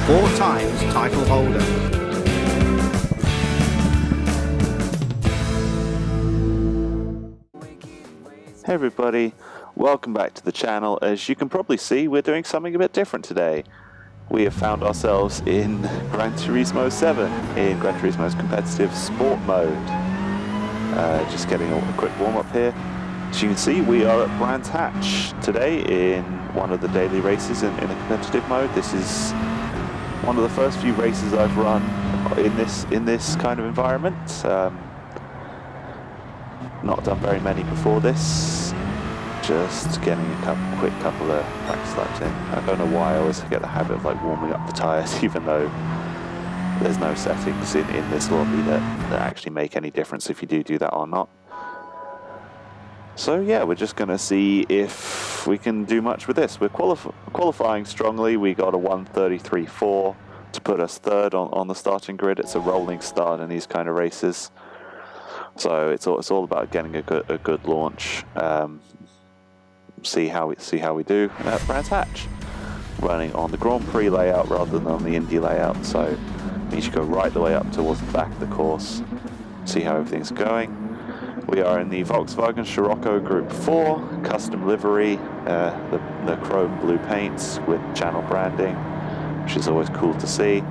4 times title holder. Hey everybody, welcome back to the channel. As you can probably see, we're doing something a bit different today. We have found ourselves in Gran Turismo 7, in Gran Turismo's competitive sport mode. Just getting a quick warm up here. As you can see, we are at Brands Hatch today in one of the daily races in a competitive mode. This is one of the first few races I've run in this kind of environment. Not done very many before this. Just getting a quick couple of practice laps in. I don't know why I always get the habit of like warming up the tyres, even though there's no settings in this lobby that actually make any difference if you do that or not. So yeah, we're just going to see if we can do much with this. We're qualifying strongly. We got a 1:33.4 to put us third on the starting grid. It's a rolling start in these kind of races. So it's all about getting a good launch. See how we do at Brands Hatch. Running on the Grand Prix layout rather than on the Indy layout. So we should go right the way up towards the back of the course. See how everything's going. We are in the Volkswagen Scirocco Group 4 custom livery, the chrome blue paints with channel branding, which is always cool to see.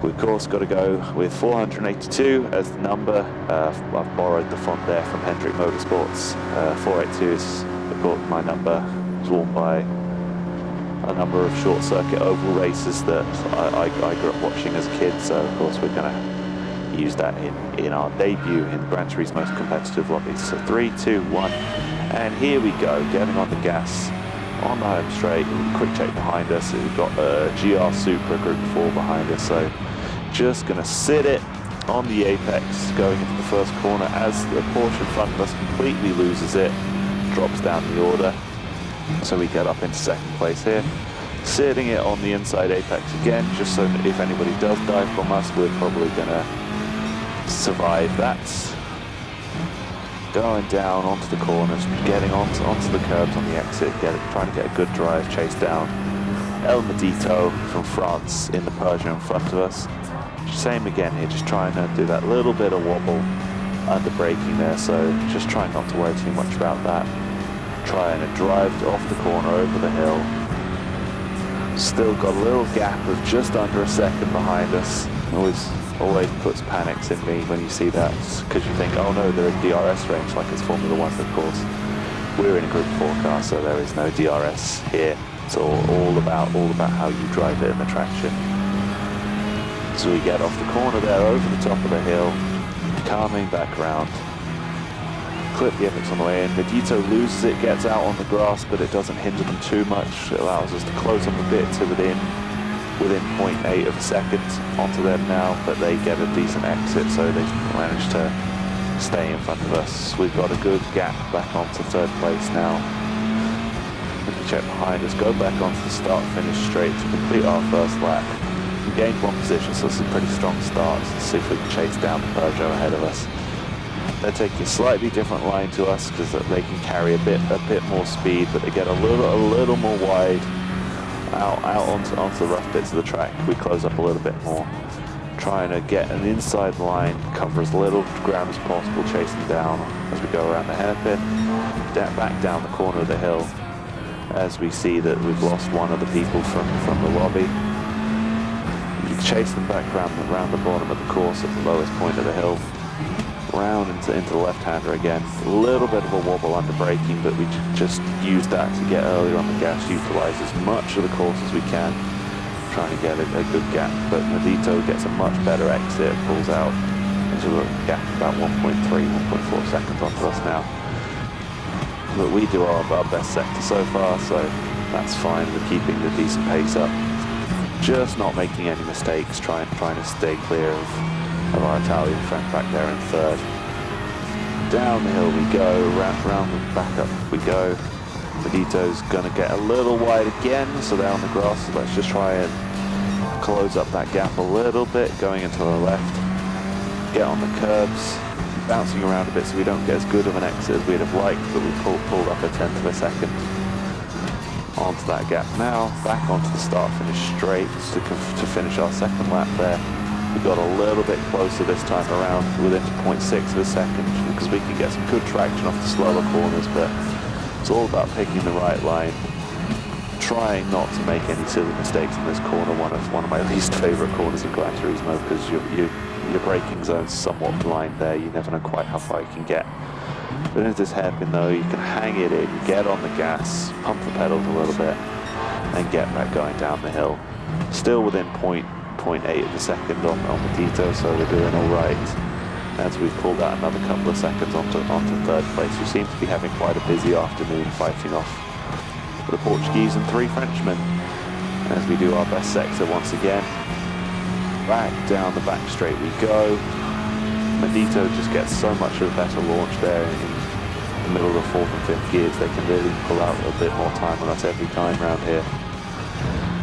We of course got to go with 482 as the number. I've borrowed the font there from Hendrick Motorsports. 482 is my number. It's worn by a number of short circuit oval races that I grew up watching as a kid. So of course we're going to use that in our debut in the Gran Turismo's competitive lobby. So 3, 2, 1, and here we go. Getting on the gas on the home straight. Quick check behind us. We've got a GR Supra Group 4 behind us. So just going to sit it on the apex going into the first corner as the Porsche in front of us completely loses it, drops down the order. So we get up into second place here. Sitting it on the inside apex again, just so that if anybody does die from us, we're probably going to survive that. Going down onto the corners, getting onto the curbs on the exit, trying to get a good drive, chase down El Medito from France in the Podium in front of us. Same again here, just trying to do that little bit of wobble under braking there, so just trying not to worry too much about that. Trying to drive off the corner over the hill. Still got a little gap of just under a second behind us. Always puts panics in me when you see that, because you think, oh no, they're in DRS range like it's Formula 1, of course. We're in a Group 4 car, so there is no DRS here. It's all about how you drive it in the traction. So we get off the corner there, over the top of the hill, coming back around. Clip the apex on the way in. Medito loses it, gets out on the grass, but it doesn't hinder them too much. It allows us to close up a bit to within 0.8 of a second onto them now, but they get a decent exit, so they manage to stay in front of us. We've got a good gap back onto third place now. We can check behind us, go back onto the start-finish straight to complete our first lap. We gained 1 position, so it's a pretty strong start. Let's see if we can chase down the Peugeot ahead of us. They're taking a slightly different line to us because they can carry a bit more speed, but they get a little more wide out onto the rough bits of the track. We close up a little bit more, trying to get an inside line, cover as little ground as possible, chasing down as we go around the hairpin, back down the corner of the hill. As we see that we've lost one of the people from the lobby, we chase them back around the bottom of the course at the lowest point of the hill. Round into the left-hander again. A little bit of a wobble under braking, but we just use that to get earlier on the gas, utilize as much of the course as we can, trying to get a good gap. But Medito gets a much better exit, pulls out into a gap about 1.3, 1.4 seconds onto us now. But we do our best sector so far, so that's fine. We're keeping the decent pace up, just not making any mistakes, trying to stay clear of our Italian friend back there in third. Down the hill we go, round the back up we go. Medito's gonna get a little wide again, so they're on the grass, so let's just try and close up that gap a little bit, going into the left. Get on the curbs, bouncing around a bit so we don't get as good of an exit as we'd have liked, but we pulled up a tenth of a second. onto that gap now, back onto the start finish straight to finish our second lap there. We got a little bit closer this time around, within 0.6 of a second, because we can get some good traction off the slower corners, but it's all about picking the right line, trying not to make any silly mistakes in this corner, one of my least favourite corners in Gran Turismo, because your braking zone's somewhat blind there, you never know quite how far you can get. But into this hairpin though, you can hang it in, get on the gas, pump the pedals a little bit, and get back going down the hill. Still within 0.8 of a second on Medito, so we're doing all right. As we've pulled out another couple of seconds onto third place, we seem to be having quite a busy afternoon fighting off the Portuguese and 3 Frenchmen. As we do our best sector once again, back down the back straight we go. Medito just gets so much of a better launch there in the middle of the 4th and 5th gears. They can really pull out a bit more time on us every time around here.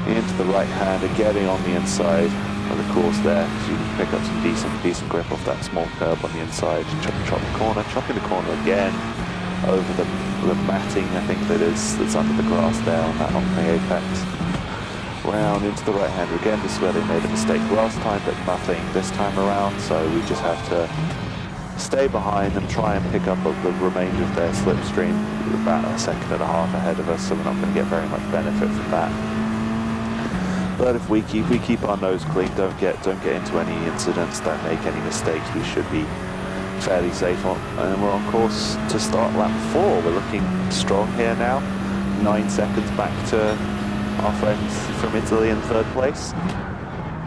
Into the right hand and getting on the inside of the course there, so you can pick up some decent grip off that small curb on the inside. Chop the corner, chopping the corner again over the matting, I think that's under the grass there on the apex. Round into the right hand again. This is where they made a mistake last time, but nothing this time around, so we just have to stay behind them, try and pick up the remainder of their slipstream, about a second and a half ahead of us, so we're not going to get very much benefit from that. But if we keep our nose clean, don't get into any incidents, don't make any mistakes, we should be fairly safe on, and we're on course to start lap 4. We're looking strong here now, 9 seconds back to our friends from Italy in 3rd place.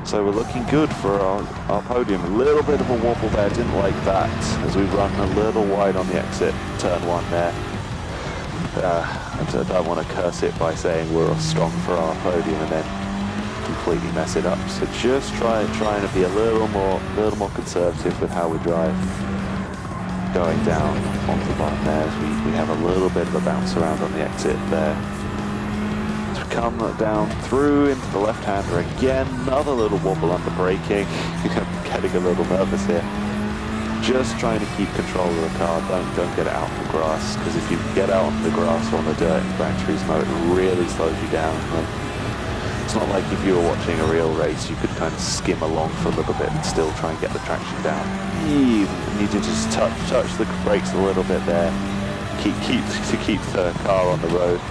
So we're looking good for our podium. A little bit of a wobble there, didn't like that, as we run a little wide on the exit, turn 1 there. I don't want to curse it by saying we're strong for our podium and then completely mess it up. So just trying to be a little more conservative with how we drive. Going down onto the bottom there, as we have a little bit of a bounce around on the exit there. Come down through into the left-hander again, another little wobble under braking. Getting a little nervous here. Just trying to keep control of the car, don't get it out on the grass, because if you get out on the grass or on the dirt in Gran Turismo, it really slows you down. It's not like if you were watching a real race, you could kind of skim along for a little bit and still try and get the traction down. You need to just touch the brakes a little bit there, keep the car on the road.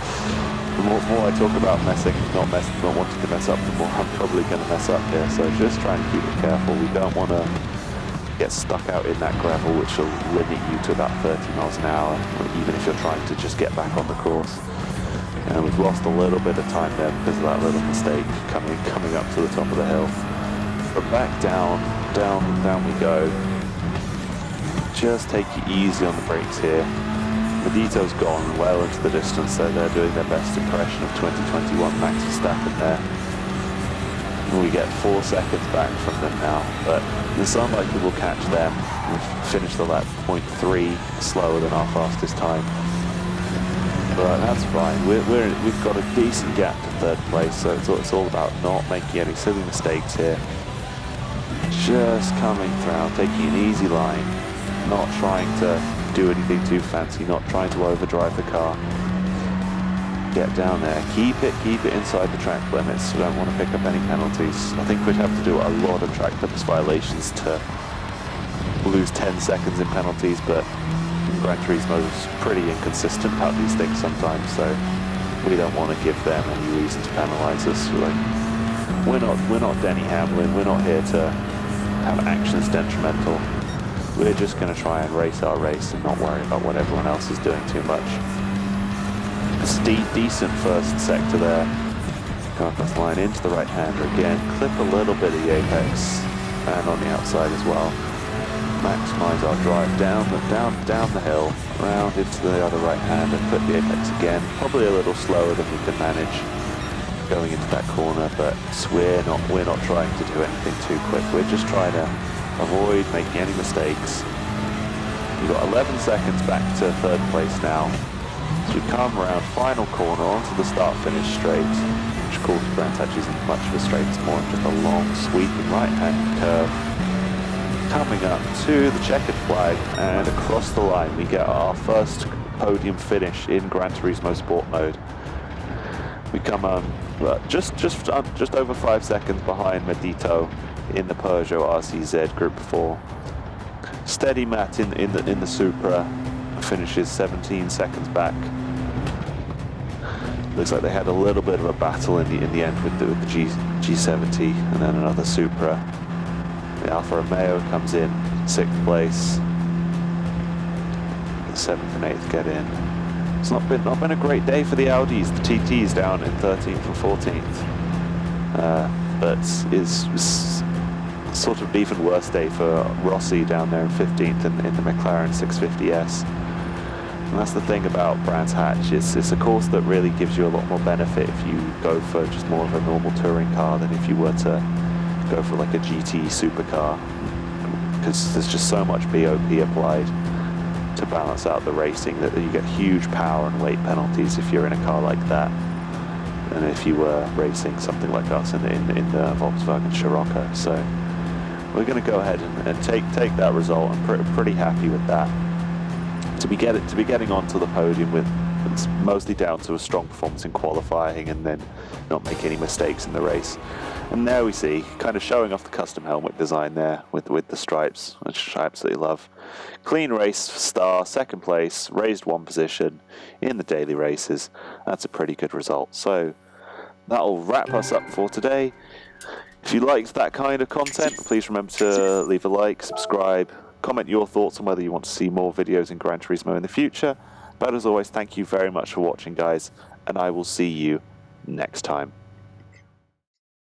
The more I talk about not wanting to mess up, the more I'm probably going to mess up here. So just try and keep it careful. We don't want to get stuck out in that gravel, which will limit you to about 30 miles an hour, even if you're trying to just get back on the course. And we've lost a little bit of time there because of that little mistake coming up to the top of the hill. But back down we go. Just take it easy on the brakes here. Medito's gone well into the distance, so they're doing their best impression of 2021 Max Verstappen there. We get 4 seconds back from them now, but it's unlikely we'll catch them. We've finished the lap 0.3 slower than our fastest time. But that's fine. We've got a decent gap to 3rd place, so it's all about not making any silly mistakes here. Just coming through, taking an easy line, not trying to do anything too fancy, not trying to overdrive the car. Get down there, keep it inside the track limits. We don't want to pick up any penalties. I think we'd have to do a lot of track limits violations to lose 10 seconds in penalties, but Gran Turismo is pretty inconsistent about these things sometimes, so we don't want to give them any reason to penalise us. We're not Denny Hamlin. We're not here to have actions detrimental. We're just going to try and race our race and not worry about what everyone else is doing too much. It's a decent first sector there. Come across the line into the right-hander again. Clip a little bit of the apex and on the outside as well. Maximise our drive down the hill, round into the other right-hander, clip the apex again. Probably a little slower than we can manage going into that corner, but we're not trying to do anything too quick. We're just trying to avoid making any mistakes. We've got 11 seconds back to 3rd place now. So we come around final corner onto the start-finish straight, which of course Gran actually isn't much of a straight, it's more just a long sweeping right-hand curve. Coming up to the checkered flag, and across the line we get our first podium finish in Gran Turismo Sport mode. We come on just over 5 seconds behind Medito in the Peugeot RCZ Group 4. Steady Matt in the Supra finishes 17 seconds back. Looks like they had a little bit of a battle in the end with the G70 and then another Supra. The Alfa Romeo comes in 6th place. The 7th and 8th get in. It's not been a great day for the Audis. The TT's down in 13th and 14th, but is sort of an even worse day for Rossi down there in 15th in the McLaren 650S. And that's the thing about Brands Hatch, it's a course that really gives you a lot more benefit if you go for just more of a normal touring car than if you were to go for like a GT supercar, because there's just so much BOP applied to balance out the racing that you get huge power and weight penalties if you're in a car like that, and if you were racing something like us in the Volkswagen Scirocco. So we're going to go ahead and take that result. I'm pretty happy with that. To be getting onto the podium with, it's mostly down to a strong performance in qualifying and then not make any mistakes in the race. And there we see, kind of showing off the custom helmet design there with the stripes, which I absolutely love. Clean race, star, 2nd place, raised 1 position in the daily races. That's a pretty good result. So that'll wrap us up for today. If you liked that kind of content, please remember to leave a like, subscribe, comment your thoughts on whether you want to see more videos in Gran Turismo in the future. But as always, thank you very much for watching, guys, and I will see you next time.